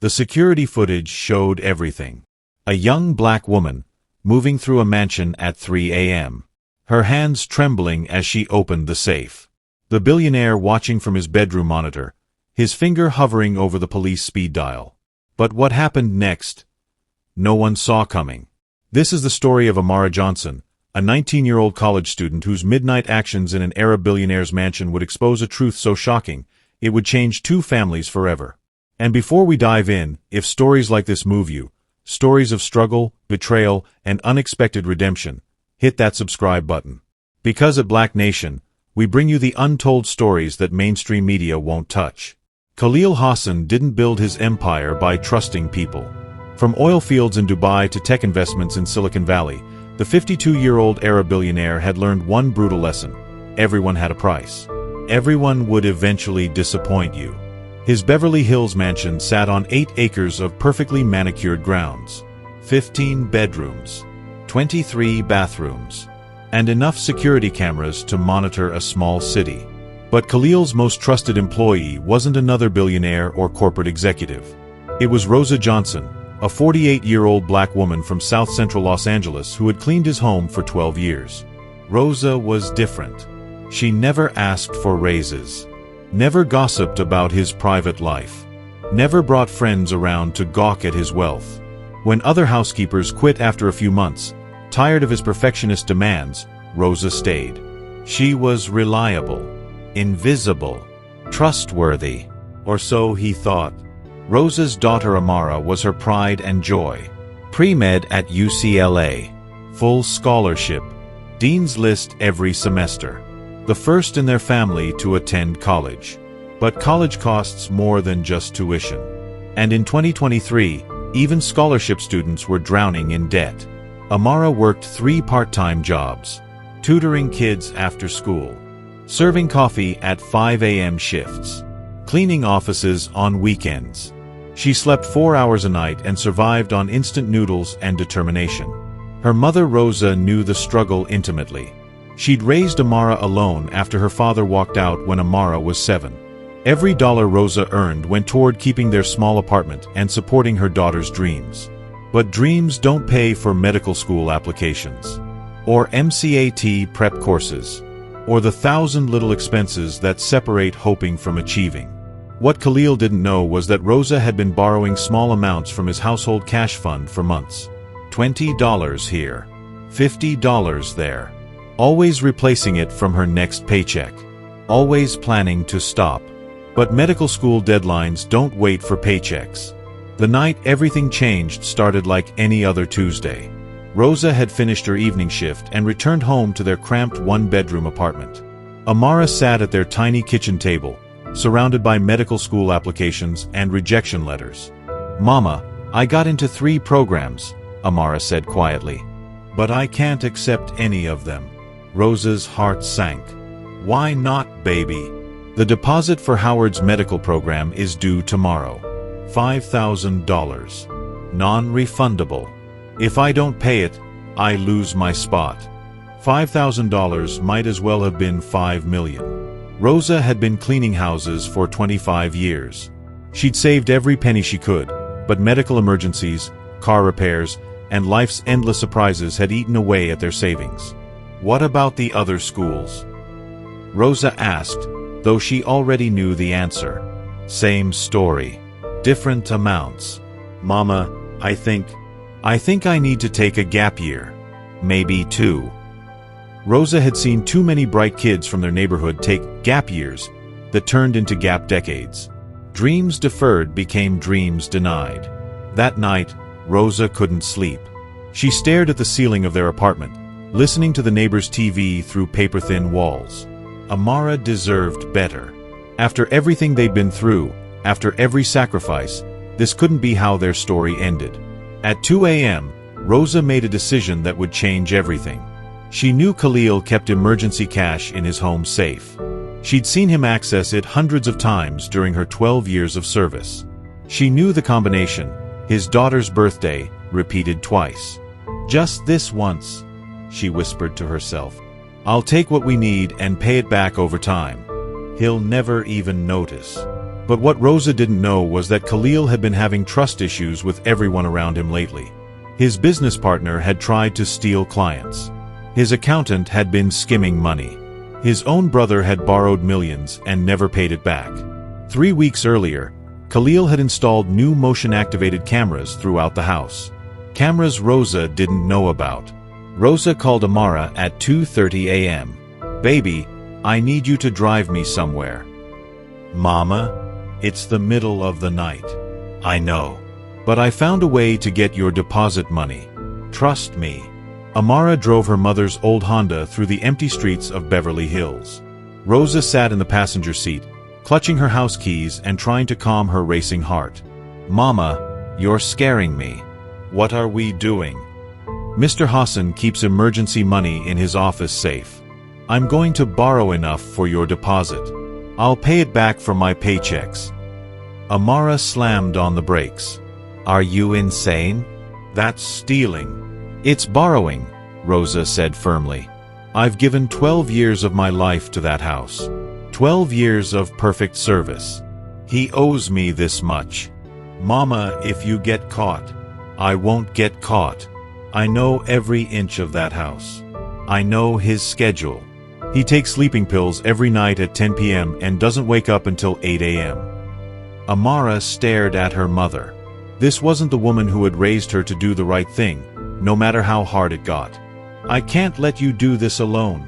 The security footage showed everything. A young black woman, moving through a mansion at 3 a.m. Her hands trembling as she opened the safe. The billionaire watching from his bedroom monitor, his finger hovering over the police speed dial. But what happened next? No one saw coming. This is the story of Rosa Johnson, a 19-year-old college student whose midnight actions in an Arab billionaire's mansion would expose a truth so shocking, it would change two families forever. And before we dive in, if stories like this move you, stories of struggle, betrayal, and unexpected redemption, hit that subscribe button. Because at Black Nation, we bring you the untold stories that mainstream media won't touch. Khalil Hassan didn't build his empire by trusting people. From oil fields in Dubai to tech investments in Silicon Valley, the 52-year-old Arab billionaire had learned one brutal lesson. Everyone had a price. Everyone would eventually disappoint you. His Beverly Hills mansion sat on 8 acres of perfectly manicured grounds, 15 bedrooms, 23 bathrooms, and enough security cameras to monitor a small city. But Khalil's most trusted employee wasn't another billionaire or corporate executive. It was Rosa Johnson, a 48-year-old black woman from South Central Los Angeles who had cleaned his home for 12 years. Rosa was different. She never asked for raises. Never gossiped about his private life. Never brought friends around to gawk at his wealth. When other housekeepers quit after a few months, tired of his perfectionist demands, Rosa stayed. She was reliable, invisible, trustworthy, or so he thought. Rosa's daughter Amara was her pride and joy. Pre-med at UCLA. Full scholarship. Dean's List every semester. The first in their family to attend college. But college costs more than just tuition. And in 2023, even scholarship students were drowning in debt. Amara worked 3 part-time jobs. Tutoring kids after school. Serving coffee at 5 a.m. shifts. Cleaning offices on weekends. She slept 4 hours a night and survived on instant noodles and determination. Her mother Rosa knew the struggle intimately. She'd raised Amara alone after her father walked out when Amara was 7. Every dollar Rosa earned went toward keeping their small apartment and supporting her daughter's dreams. But dreams don't pay for medical school applications, or MCAT prep courses, or the 1,000 little expenses that separate hoping from achieving. What Khalil didn't know was that Rosa had been borrowing small amounts from his household cash fund for months. $20 here, $50 there. Always replacing it from her next paycheck. Always planning to stop. But medical school deadlines don't wait for paychecks. The night everything changed started like any other Tuesday. Rosa had finished her evening shift and returned home to their cramped 1-bedroom apartment. Amara sat at their tiny kitchen table, surrounded by medical school applications and rejection letters. "Mama, I got into 3 programs," Amara said quietly. "But I can't accept any of them." Rosa's heart sank. "Why not, baby? The deposit for Howard's medical program is due tomorrow. $5,000. Non-refundable. If I don't pay it, I lose my spot." $5,000 might as well have been $5 million. Rosa had been cleaning houses for 25 years. She'd saved every penny she could, but medical emergencies, car repairs, and life's endless surprises had eaten away at their savings. "What about the other schools?" Rosa asked, though she already knew the answer. Same story. Different amounts. "Mama, I think I need to take a gap year. Maybe 2. Rosa had seen too many bright kids from their neighborhood take gap years that turned into gap decades. Dreams deferred became dreams denied. That night, Rosa couldn't sleep. She stared at the ceiling of their apartment, listening to the neighbor's TV through paper-thin walls. Amara deserved better. After everything they'd been through, after every sacrifice, this couldn't be how their story ended. At 2 a.m., Rosa made a decision that would change everything. She knew Khalil kept emergency cash in his home safe. She'd seen him access it hundreds of times during her 12 years of service. She knew the combination, his daughter's birthday, repeated twice. "Just this once," she whispered to herself. "I'll take what we need and pay it back over time. He'll never even notice." But what Rosa didn't know was that Khalil had been having trust issues with everyone around him lately. His business partner had tried to steal clients. His accountant had been skimming money. His own brother had borrowed millions and never paid it back. 3 weeks earlier, Khalil had installed new motion-activated cameras throughout the house. Cameras Rosa didn't know about. Rosa called Amara at 2:30 a.m. "Baby, I need you to drive me somewhere." "Mama, it's the middle of the night." "I know. But I found a way to get your deposit money. Trust me." Amara drove her mother's old Honda through the empty streets of Beverly Hills. Rosa sat in the passenger seat, clutching her house keys and trying to calm her racing heart. "Mama, you're scaring me." "What are we doing?" "Mr. Hassan keeps emergency money in his office safe. I'm going to borrow enough for your deposit. I'll pay it back from my paychecks." Amara slammed on the brakes. "Are you insane? That's stealing." "It's borrowing," Rosa said firmly. "I've given 12 years of my life to that house. 12 years of perfect service. He owes me this much." "Mama, if you get caught." "I won't get caught. I know every inch of that house. I know his schedule. He takes sleeping pills every night at 10 p.m. and doesn't wake up until 8 a.m. Amara stared at her mother. This wasn't the woman who had raised her to do the right thing, no matter how hard it got. "I can't let you do this alone,"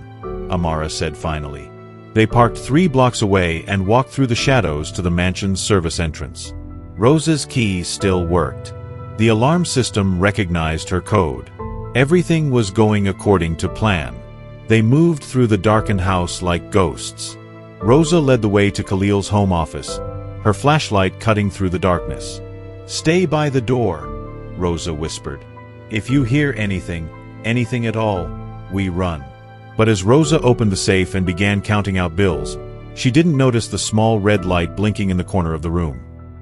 Amara said finally. They parked 3 blocks away and walked through the shadows to the mansion's service entrance. Rosa's key still worked. The alarm system recognized her code. Everything was going according to plan. They moved through the darkened house like ghosts. Rosa led the way to Khalil's home office, her flashlight cutting through the darkness. "Stay by the door," Rosa whispered. "If you hear anything at all, we run." But as Rosa opened the safe and began counting out bills, she didn't notice the small red light blinking in the corner of the room.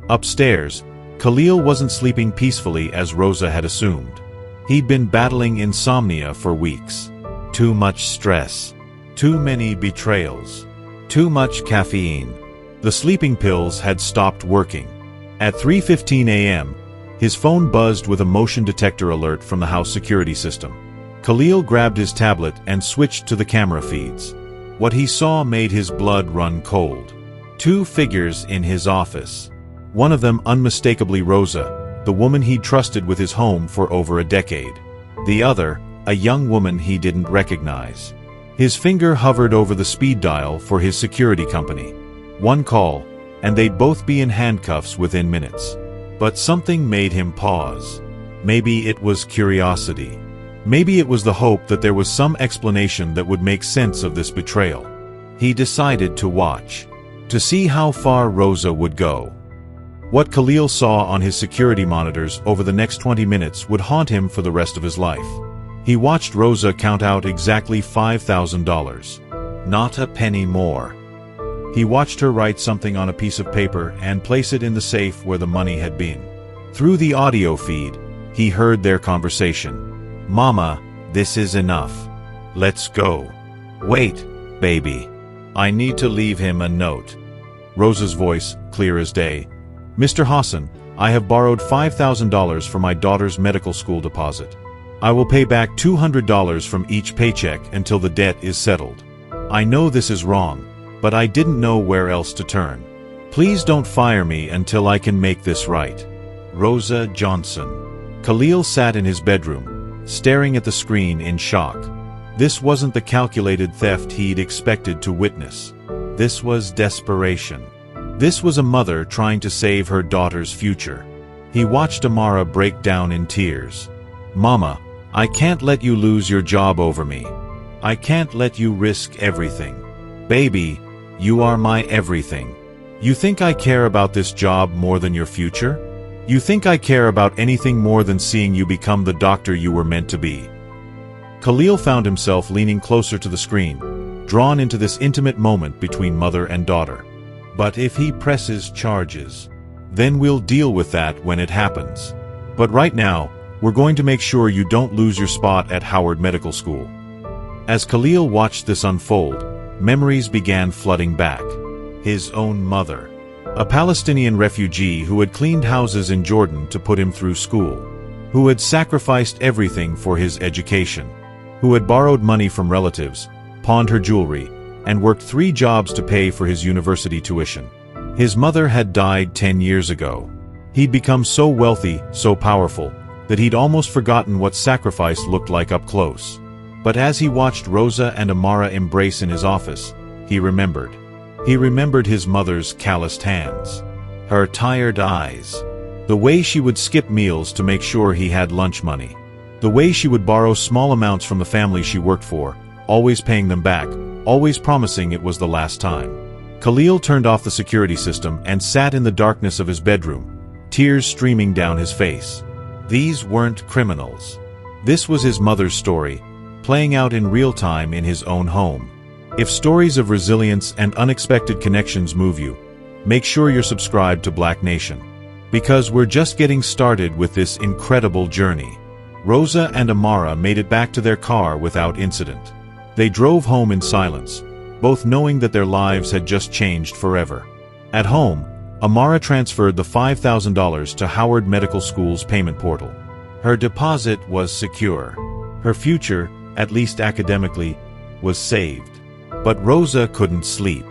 Upstairs, Khalil wasn't sleeping peacefully as Rosa had assumed. He'd been battling insomnia for weeks. Too much stress. Too many betrayals. Too much caffeine. The sleeping pills had stopped working. At 3:15 a.m., his phone buzzed with a motion detector alert from the house security system. Khalil grabbed his tablet and switched to the camera feeds. What he saw made his blood run cold. 2 figures in his office. One of them unmistakably Rosa, the woman he'd trusted with his home for over a decade. The other, a young woman he didn't recognize. His finger hovered over the speed dial for his security company. 1 call, and they'd both be in handcuffs within minutes. But something made him pause. Maybe it was curiosity. Maybe it was the hope that there was some explanation that would make sense of this betrayal. He decided to watch, to see how far Rosa would go. What Khalil saw on his security monitors over the next 20 minutes would haunt him for the rest of his life. He watched Rosa count out exactly $5,000. Not a penny more. He watched her write something on a piece of paper and place it in the safe where the money had been. Through the audio feed, he heard their conversation. "Mama, this is enough. Let's go." "Wait, baby. I need to leave him a note." Rosa's voice, clear as day. "Mr. Hassan, I have borrowed $5,000 for my daughter's medical school deposit. I will pay back $200 from each paycheck until the debt is settled. I know this is wrong, but I didn't know where else to turn. Please don't fire me until I can make this right. Rosa Johnson." Khalil sat in his bedroom, staring at the screen in shock. This wasn't the calculated theft he'd expected to witness. This was desperation. This was a mother trying to save her daughter's future. He watched Amara break down in tears. "Mama, I can't let you lose your job over me. I can't let you risk everything. Baby, you are my everything. You think I care about this job more than your future? You think I care about anything more than seeing you become the doctor you were meant to be?" Khalil found himself leaning closer to the screen, drawn into this intimate moment between mother and daughter. "But if he presses charges, then we'll deal with that when it happens. But right now, we're going to make sure you don't lose your spot at Howard Medical School." As Khalil watched this unfold, memories began flooding back. His own mother. A Palestinian refugee who had cleaned houses in Jordan to put him through school, who had sacrificed everything for his education, who had borrowed money from relatives, pawned her jewelry, and worked 3 jobs to pay for his university tuition. His mother had died 10 years ago. He'd become so wealthy, so powerful, that he'd almost forgotten what sacrifice looked like up close. But as he watched Rosa and Amara embrace in his office, he remembered. He remembered his mother's calloused hands, her tired eyes, the way she would skip meals to make sure he had lunch money, the way she would borrow small amounts from the family she worked for, always paying them back, always promising it was the last time. Khalil turned off the security system and sat in the darkness of his bedroom, tears streaming down his face. These weren't criminals. This was his mother's story, playing out in real time in his own home. If stories of resilience and unexpected connections move you, make sure you're subscribed to Black Nation, because we're just getting started with this incredible journey. Rosa and Amara made it back to their car without incident. They drove home in silence, both knowing that their lives had just changed forever. At home, Amara transferred the $5,000 to Howard Medical School's payment portal. Her deposit was secure. Her future, at least academically, was saved. But Rosa couldn't sleep.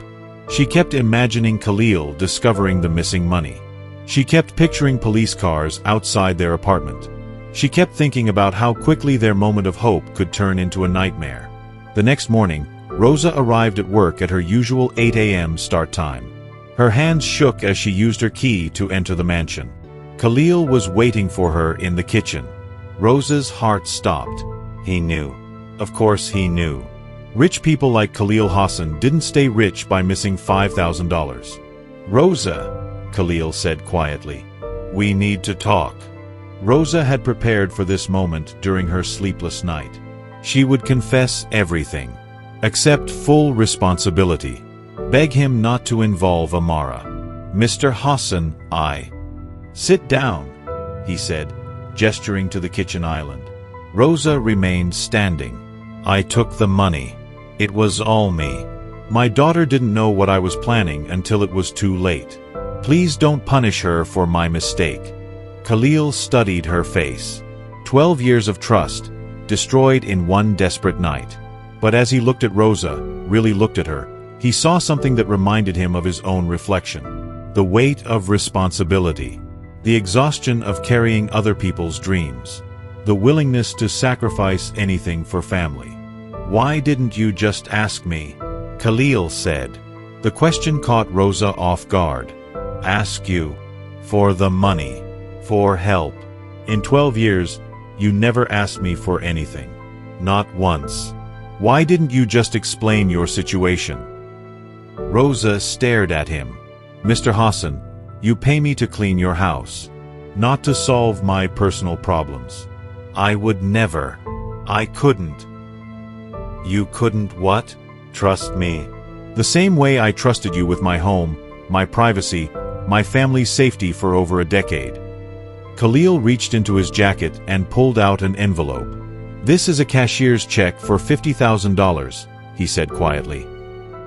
She kept imagining Khalil discovering the missing money. She kept picturing police cars outside their apartment. She kept thinking about how quickly their moment of hope could turn into a nightmare. The next morning, Rosa arrived at work at her usual 8 a.m. start time. Her hands shook as she used her key to enter the mansion. Khalil was waiting for her in the kitchen. Rosa's heart stopped. He knew. Of course he knew. Rich people like Khalil Hassan didn't stay rich by missing $5,000. "Rosa," Khalil said quietly, "we need to talk." Rosa had prepared for this moment during her sleepless night. She would confess everything, accept full responsibility, beg him not to involve Amara. "Mr. Hassan, Sit down," he said, gesturing to the kitchen island. Rosa remained standing. "I took the money. It was all me. My daughter didn't know what I was planning until it was too late. Please don't punish her for my mistake." Khalil studied her face. 12 years of trust, destroyed in one desperate night. But as he looked at Rosa, really looked at her, he saw something that reminded him of his own reflection. The weight of responsibility. The exhaustion of carrying other people's dreams. The willingness to sacrifice anything for family. "Why didn't you just ask me?" Khalil said. The question caught Rosa off guard. "Ask you? For the money? For help? In 12 years, you never asked me for anything. Not once. Why didn't you just explain your situation?" Rosa stared at him. "Mr. Hassan, you pay me to clean your house, not to solve my personal problems. I would never. I couldn't." "You couldn't what?" "Trust me. The same way I trusted you with my home, my privacy, my family's safety for over a decade." Khalil reached into his jacket and pulled out an envelope. "This is a cashier's check for $50,000, he said quietly.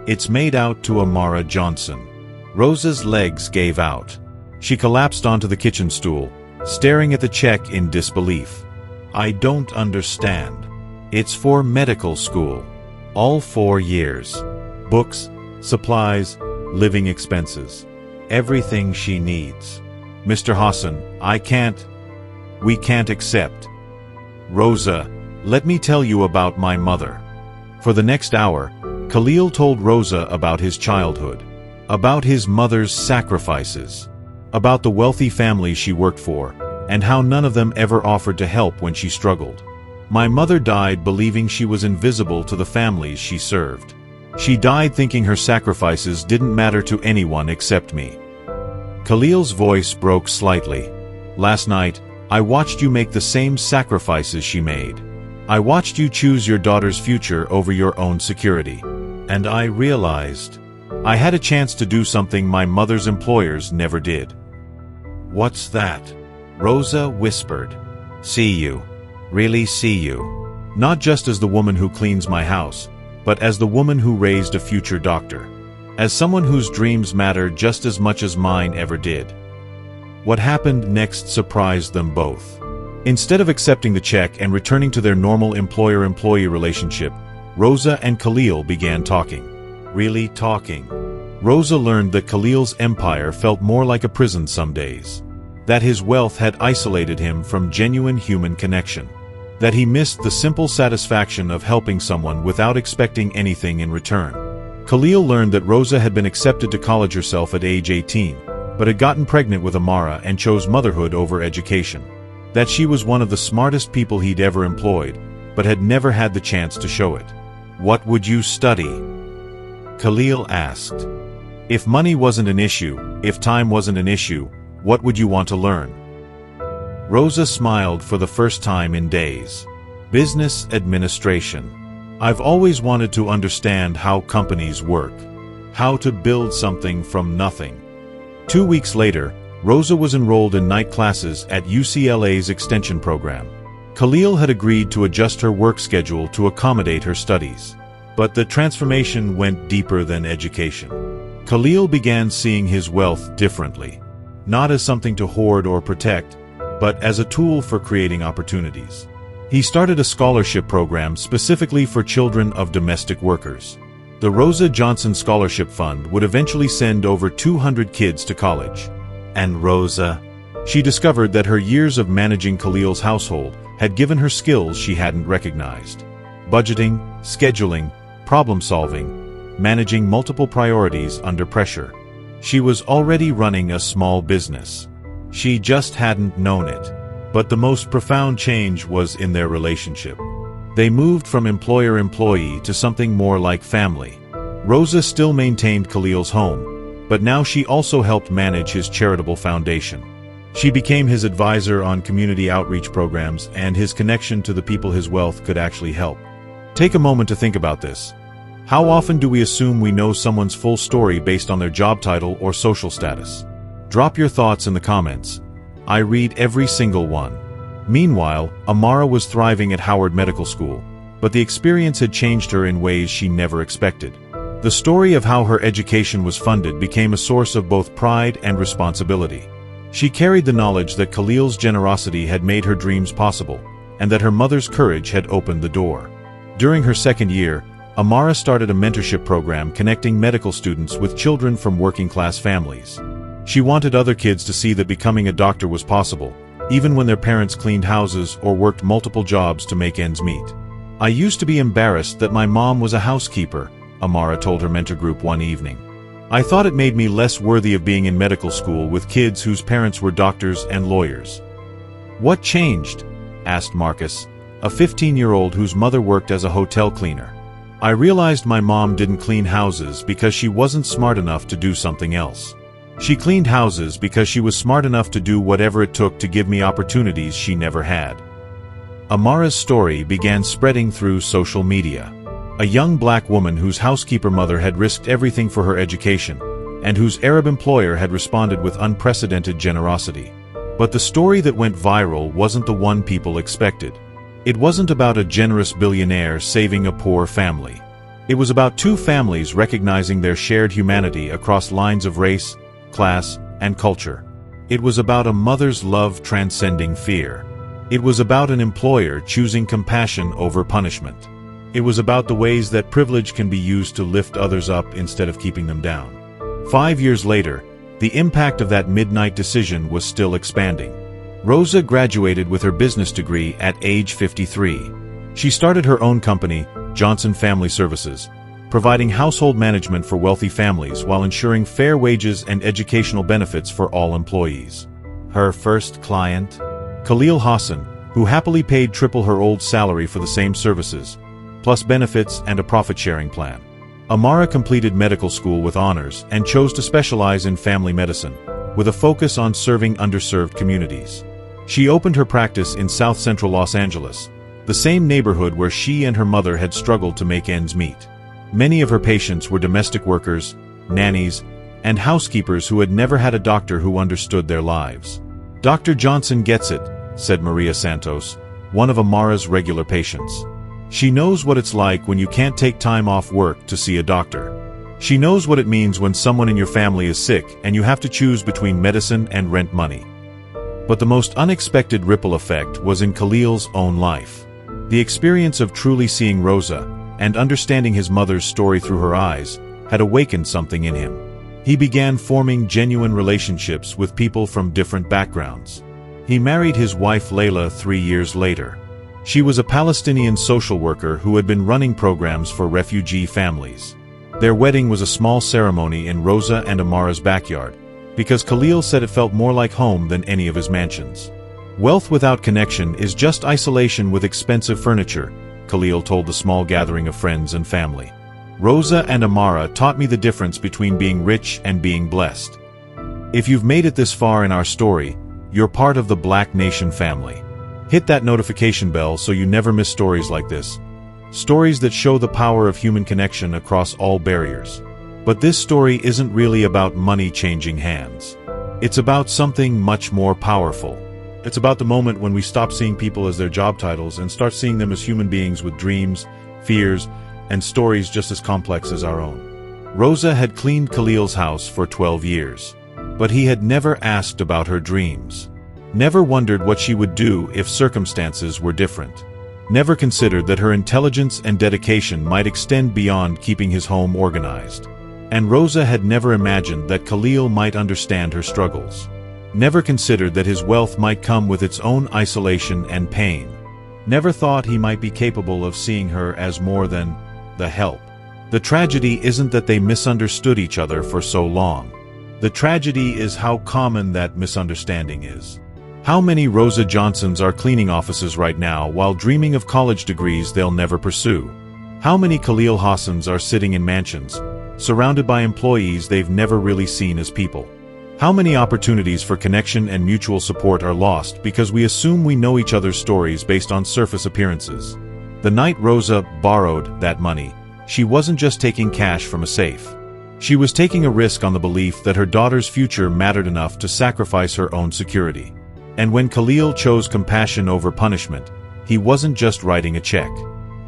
"It's made out to Amara Johnson." Rosa's legs gave out. She collapsed onto the kitchen stool, staring at the check in disbelief. "I don't understand. It's for medical school. All 4 years. Books, supplies, living expenses. Everything she needs. Mr. Hassan, we can't accept." "Rosa, let me tell you about my mother." For the next hour, Khalil told Rosa about his childhood, about his mother's sacrifices, about the wealthy family she worked for, and how none of them ever offered to help when she struggled. "My mother died believing she was invisible to the families she served. She died thinking her sacrifices didn't matter to anyone except me." Khalil's voice broke slightly. "Last night, I watched you make the same sacrifices she made. I watched you choose your daughter's future over your own security. And I realized I had a chance to do something my mother's employers never did." "What's that?" Rosa whispered. "See you. Really see you. Not just as the woman who cleans my house, but as the woman who raised a future doctor. as someone whose dreams matter just as much as mine ever did. What happened next surprised them both. Instead of accepting the check and returning to their normal employer-employee relationship, Rosa and Khalil began talking. Really talking. Rosa learned that Khalil's empire felt more like a prison some days. That his wealth had isolated him from genuine human connection. That he missed the simple satisfaction of helping someone without expecting anything in return. Khalil learned that Rosa had been accepted to college herself at age 18, but had gotten pregnant with Amara and chose motherhood over education. That she was one of the smartest people he'd ever employed, but had never had the chance to show it. "What would you study?" Khalil asked. "If money wasn't an issue, if time wasn't an issue, what would you want to learn?" Rosa smiled for the first time in days. "Business administration. I've always wanted to understand how companies work. How to build something from nothing." 2 weeks later, Rosa was enrolled in night classes at UCLA's extension program. Khalil had agreed to adjust her work schedule to accommodate her studies. But the transformation went deeper than education. Khalil began seeing his wealth differently. Not as something to hoard or protect, but as a tool for creating opportunities. He started a scholarship program specifically for children of domestic workers. The Rosa Johnson Scholarship Fund would eventually send over 200 kids to college. And Rosa? She discovered that her years of managing Khalil's household had given her skills she hadn't recognized. Budgeting, scheduling, problem-solving, managing multiple priorities under pressure. She was already running a small business. She just hadn't known it. But the most profound change was in their relationship. They moved from employer-employee to something more like family. Rosa still maintained Khalil's home, but now she also helped manage his charitable foundation. She became his advisor on community outreach programs and his connection to the people his wealth could actually help. Take a moment to think about this. How often do we assume we know someone's full story based on their job title or social status? Drop your thoughts in the comments. I read every single one. Meanwhile, Amara was thriving at Howard Medical School, but the experience had changed her in ways she never expected. The story of how her education was funded became a source of both pride and responsibility. She carried the knowledge that Khalil's generosity had made her dreams possible, and that her mother's courage had opened the door. During her second year, Amara started a mentorship program connecting medical students with children from working-class families. She wanted other kids to see that becoming a doctor was possible, even when their parents cleaned houses or worked multiple jobs to make ends meet. "I used to be embarrassed that my mom was a housekeeper," Amara told her mentor group one evening. "I thought it made me less worthy of being in medical school with kids whose parents were doctors and lawyers." "What changed?" asked Marcus, a 15-year-old whose mother worked as a hotel cleaner. "I realized my mom didn't clean houses because she wasn't smart enough to do something else. She cleaned houses because she was smart enough to do whatever it took to give me opportunities she never had." Amara's story began spreading through social media. A young black woman whose housekeeper mother had risked everything for her education, and whose Arab employer had responded with unprecedented generosity. But the story that went viral wasn't the one people expected. It wasn't about a generous billionaire saving a poor family. It was about two families recognizing their shared humanity across lines of race, class, and culture. It was about a mother's love transcending fear. It was about an employer choosing compassion over punishment. It was about the ways that privilege can be used to lift others up instead of keeping them down. 5 years later, the impact of that midnight decision was still expanding. Rosa graduated with her business degree at age 53. She started her own company, Johnson Family Services, providing household management for wealthy families while ensuring fair wages and educational benefits for all employees. Her first client? Khalil Hassan, who happily paid triple her old salary for the same services, plus benefits and a profit-sharing plan. Amara completed medical school with honors and chose to specialize in family medicine, with a focus on serving underserved communities. She opened her practice in South Central Los Angeles, the same neighborhood where she and her mother had struggled to make ends meet. Many of her patients were domestic workers, nannies, and housekeepers who had never had a doctor who understood their lives. "Dr. Johnson gets it," said Maria Santos, one of Amara's regular patients. "She knows what it's like when you can't take time off work to see a doctor." She knows what it means when someone in your family is sick and you have to choose between medicine and rent money. But the most unexpected ripple effect was in Khalil's own life. The experience of truly seeing Rosa and understanding his mother's story through her eyes had awakened something in him. He began forming genuine relationships with people from different backgrounds. He married his wife Layla 3 years later. She was a Palestinian social worker who had been running programs for refugee families. Their wedding was a small ceremony in Rosa and Amara's backyard, because Khalil said it felt more like home than any of his mansions. Wealth without connection is just isolation with expensive furniture, Khalil told the small gathering of friends and family. Rosa and Amara taught me the difference between being rich and being blessed. If you've made it this far in our story, you're part of the Black Nation family. Hit that notification bell so you never miss stories like this. Stories that show the power of human connection across all barriers. But this story isn't really about money changing hands. It's about something much more powerful. It's about the moment when we stop seeing people as their job titles and start seeing them as human beings with dreams, fears, and stories just as complex as our own. Rosa had cleaned Khalil's house for 12 years. But he had never asked about her dreams. Never wondered what she would do if circumstances were different. Never considered that her intelligence and dedication might extend beyond keeping his home organized. And Rosa had never imagined that Khalil might understand her struggles. Never considered that his wealth might come with its own isolation and pain. Never thought he might be capable of seeing her as more than the help. The tragedy isn't that they misunderstood each other for so long. The tragedy is how common that misunderstanding is. How many Rosa Johnsons are cleaning offices right now while dreaming of college degrees they'll never pursue? How many Khalil Hassans are sitting in mansions, surrounded by employees they've never really seen as people? How many opportunities for connection and mutual support are lost because we assume we know each other's stories based on surface appearances? The night Rosa borrowed that money, she wasn't just taking cash from a safe. She was taking a risk on the belief that her daughter's future mattered enough to sacrifice her own security. And when Khalil chose compassion over punishment, he wasn't just writing a check.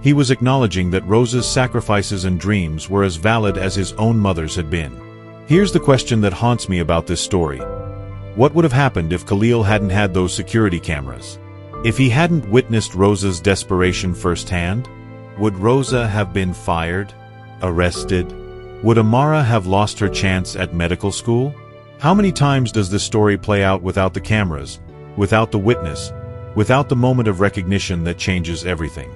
He was acknowledging that Rosa's sacrifices and dreams were as valid as his own mother's had been. Here's the question that haunts me about this story. What would have happened if Khalil hadn't had those security cameras? If he hadn't witnessed Rosa's desperation firsthand? Would Rosa have been fired? Arrested? Would Amara have lost her chance at medical school? How many times does this story play out without the cameras, without the witness, without the moment of recognition that changes everything?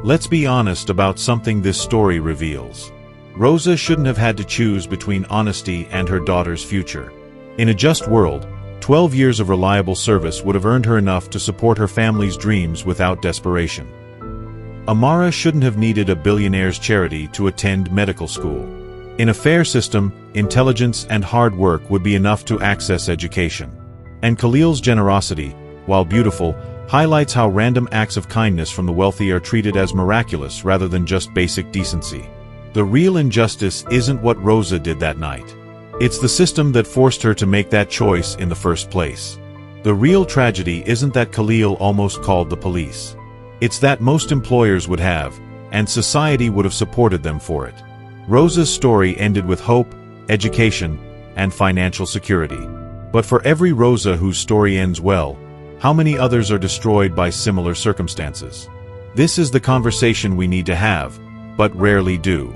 Let's be honest about something this story reveals. Rosa shouldn't have had to choose between honesty and her daughter's future. In a just world, 12 years of reliable service would have earned her enough to support her family's dreams without desperation. Amara shouldn't have needed a billionaire's charity to attend medical school. In a fair system, intelligence and hard work would be enough to access education. And Khalil's generosity, while beautiful, highlights how random acts of kindness from the wealthy are treated as miraculous rather than just basic decency. The real injustice isn't what Rosa did that night. It's the system that forced her to make that choice in the first place. The real tragedy isn't that Khalil almost called the police. It's that most employers would have, and society would have supported them for it. Rosa's story ended with hope, education, and financial security. But for every Rosa whose story ends well, how many others are destroyed by similar circumstances? This is the conversation we need to have, but rarely do.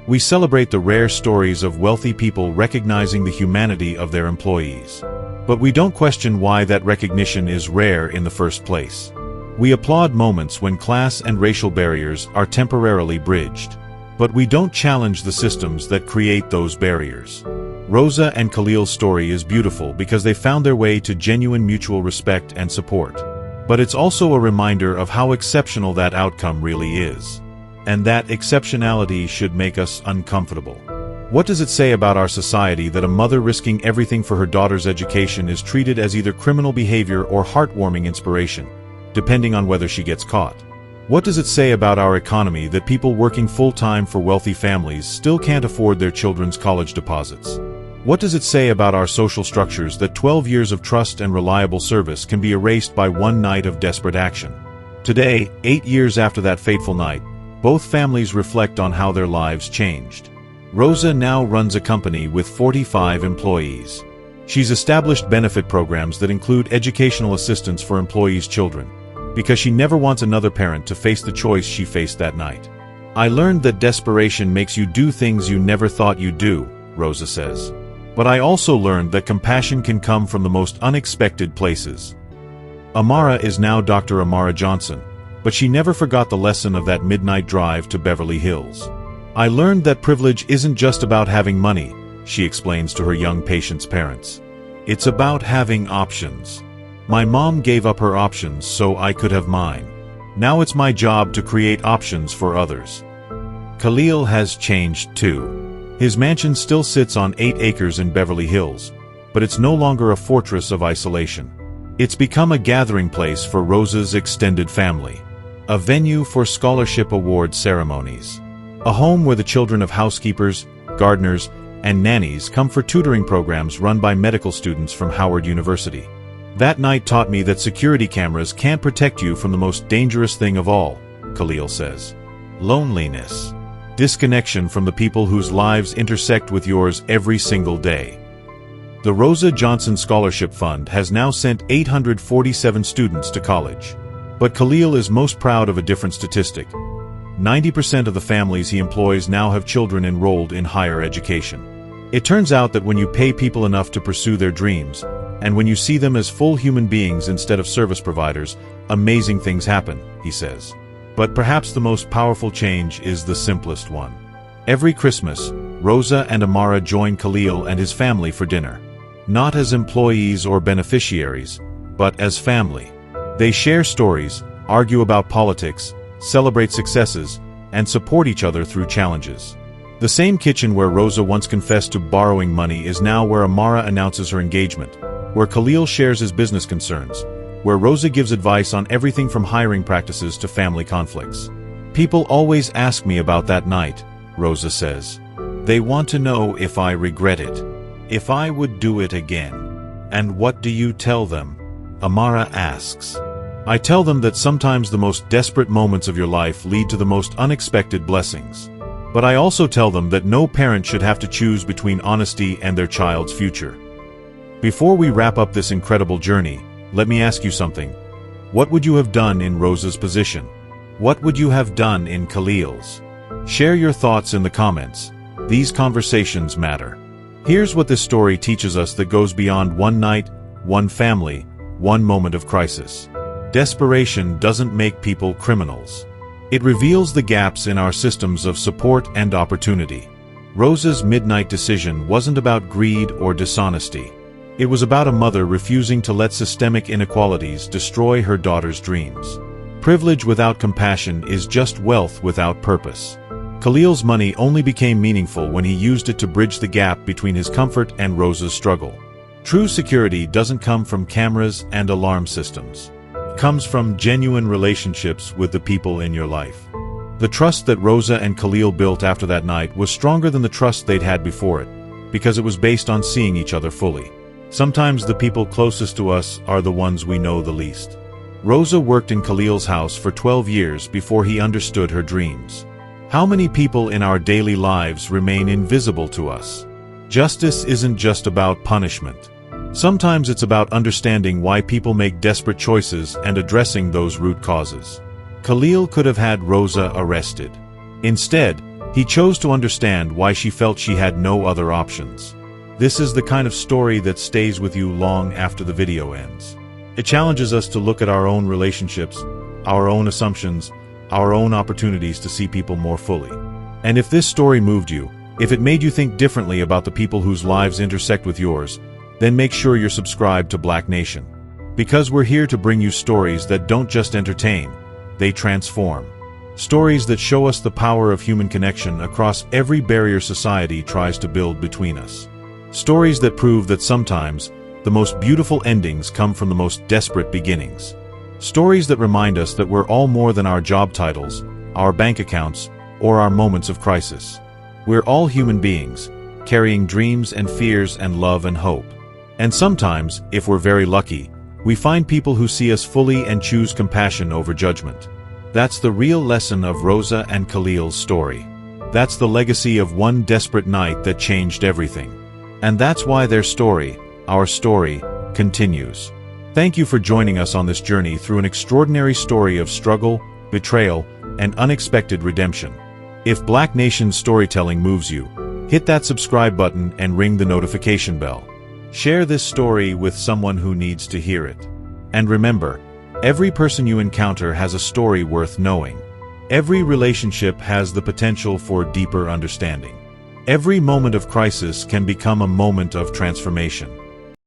We celebrate the rare stories of wealthy people recognizing the humanity of their employees. But we don't question why that recognition is rare in the first place. We applaud moments when class and racial barriers are temporarily bridged. But we don't challenge the systems that create those barriers. Rosa and Khalil's story is beautiful because they found their way to genuine mutual respect and support. But it's also a reminder of how exceptional that outcome really is. And that exceptionality should make us uncomfortable. What does it say about our society that a mother risking everything for her daughter's education is treated as either criminal behavior or heartwarming inspiration, depending on whether she gets caught? What does it say about our economy that people working full-time for wealthy families still can't afford their children's college deposits? What does it say about our social structures that 12 years of trust and reliable service can be erased by one night of desperate action? Today, 8 years after that fateful night, both families reflect on how their lives changed. Rosa now runs a company with 45 employees. She's established benefit programs that include educational assistance for employees' children, because she never wants another parent to face the choice she faced that night. "I learned that desperation makes you do things you never thought you'd do," Rosa says. "But I also learned that compassion can come from the most unexpected places." Amara is now Dr. Amara Johnson, but she never forgot the lesson of that midnight drive to Beverly Hills. "I learned that privilege isn't just about having money," she explains to her young patient's parents. "It's about having options. My mom gave up her options so I could have mine. Now it's my job to create options for others." Khalil has changed too. His mansion still sits on 8 acres in Beverly Hills, but it's no longer a fortress of isolation. It's become a gathering place for Rosa's extended family, a venue for scholarship award ceremonies, a home where the children of housekeepers, gardeners, and nannies come for tutoring programs run by medical students from Howard University. "That night taught me that security cameras can't protect you from the most dangerous thing of all," Khalil says. "Loneliness. Disconnection from the people whose lives intersect with yours every single day." The Rosa Johnson Scholarship Fund has now sent 847 students to college. But Khalil is most proud of a different statistic. 90% of the families he employs now have children enrolled in higher education. It turns out that when you pay people enough to pursue their dreams, and when you see them as full human beings instead of service providers, amazing things happen, he says. But perhaps the most powerful change is the simplest one. Every Christmas, Rosa and Amara join Khalil and his family for dinner. Not as employees or beneficiaries, but as family. They share stories, argue about politics, celebrate successes, and support each other through challenges. The same kitchen where Rosa once confessed to borrowing money is now where Amara announces her engagement, where Khalil shares his business concerns, where Rosa gives advice on everything from hiring practices to family conflicts. "People always ask me about that night," Rosa says. "They want to know if I regret it, if I would do it again." "And what do you tell them?" Amara asks. "I tell them that sometimes the most desperate moments of your life lead to the most unexpected blessings. But I also tell them that no parent should have to choose between honesty and their child's future." Before we wrap up this incredible journey, let me ask you something. What would you have done in Rosa's position? What would you have done in Khalil's? Share your thoughts in the comments. These conversations matter. Here's what this story teaches us that goes beyond one night, one family, one moment of crisis. Desperation doesn't make people criminals. It reveals the gaps in our systems of support and opportunity. Rosa's midnight decision wasn't about greed or dishonesty. It was about a mother refusing to let systemic inequalities destroy her daughter's dreams. Privilege without compassion is just wealth without purpose. Khalil's money only became meaningful when he used it to bridge the gap between his comfort and Rosa's struggle. True security doesn't come from cameras and alarm systems. It comes from genuine relationships with the people in your life. The trust that Rosa and Khalil built after that night was stronger than the trust they'd had before it, because it was based on seeing each other fully. Sometimes the people closest to us are the ones we know the least. Rosa worked in Khalil's house for 12 years before he understood her dreams. How many people in our daily lives remain invisible to us? Justice isn't just about punishment. Sometimes it's about understanding why people make desperate choices and addressing those root causes. Khalil could have had Rosa arrested. Instead, he chose to understand why she felt she had no other options. This is the kind of story that stays with you long after the video ends. It challenges us to look at our own relationships, our own assumptions, our own opportunities to see people more fully. And if this story moved you, if it made you think differently about the people whose lives intersect with yours, then make sure you're subscribed to Black Nation. Because we're here to bring you stories that don't just entertain, they transform. Stories that show us the power of human connection across every barrier society tries to build between us. Stories that prove that sometimes, the most beautiful endings come from the most desperate beginnings. Stories that remind us that we're all more than our job titles, our bank accounts, or our moments of crisis. We're all human beings, carrying dreams and fears and love and hope. And sometimes, if we're very lucky, we find people who see us fully and choose compassion over judgment. That's the real lesson of Rosa and Khalil's story. That's the legacy of one desperate night that changed everything. And that's why their story, our story, continues. Thank you for joining us on this journey through an extraordinary story of struggle, betrayal, and unexpected redemption. If Black Nation's storytelling moves you, hit that subscribe button and ring the notification bell. Share this story with someone who needs to hear it. And remember, every person you encounter has a story worth knowing. Every relationship has the potential for deeper understanding. Every moment of crisis can become a moment of transformation.